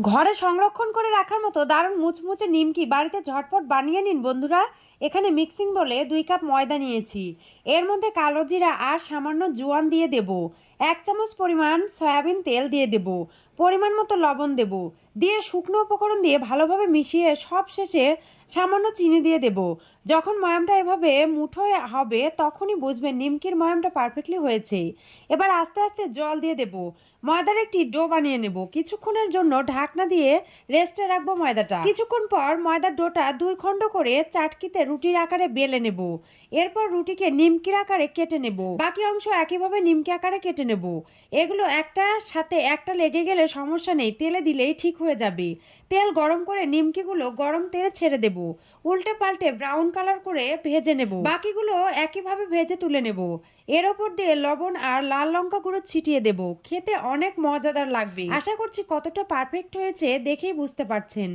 ঘরে সংরক্ষণ করে রাখার মতো দারুণ মুচমুচে নিমকি বাড়িতে ঝটপট বানিয়ে নিন বন্ধুরা। এখানে মিক্সিং বলে 2 কাপ ময়দা নিয়েছি। এর মধ্যে কালো জিরা আর সামান্য জোয়ান দিয়ে দেব। 1 চামচ পরিমাণ সয়াবিন তেল দিয়ে দেব। পরিমাণ মতো লবণ দেব। দিয়ে শুকনো উপকরণ দিয়ে ভালোভাবে মিশিয়ে সব শেষে সামান্য চিনি দিয়ে দেব। যখন ময়ামটা এভাবে মুঠো হবে তখনই বুঝবেন নিমকির ময়ামটা পারফেক্টলি হয়েছে। এবার আস্তে আস্তে জল দিয়ে দেব। ময়দার একটি ডো বানিয়ে নেব। কিছুক্ষণের জন্য ঢাকনা দিয়ে রেস্টে রাখবো ময়দাটা। কিছুক্ষণ পর ময়দার ডোটা 2 খণ্ড করে চাটকিতে রুটির আকারে বেলে নেব। এরপর রুটিকে নিমকির আকারে কেটে নেব। বাকি অংশ একইভাবে নিমকি আকারে কেটে নেব। এগুলো একটার সাথে একটা লেগে গেলে সমস্যা নেই, তেলে দিলেই ঠিক হয়ে যাবে। তেল গরম করে নিমকিগুলো গরম তেলে ছেড়ে দেব। উল্টে পাল্টে ব্রাউন কালার করে ভেজে নেব। বাকিগুলো একইভাবে ভেজে তুলে নেব। এর ওপর দিয়ে লবণ আর লাল লঙ্কা গুঁড়ো ছিটিয়ে দেব। খেতে অনেক মজাদার লাগবে। আশা করছি কতটা পারফেক্ট হয়েছে দেখেই বুঝতে পারছেন।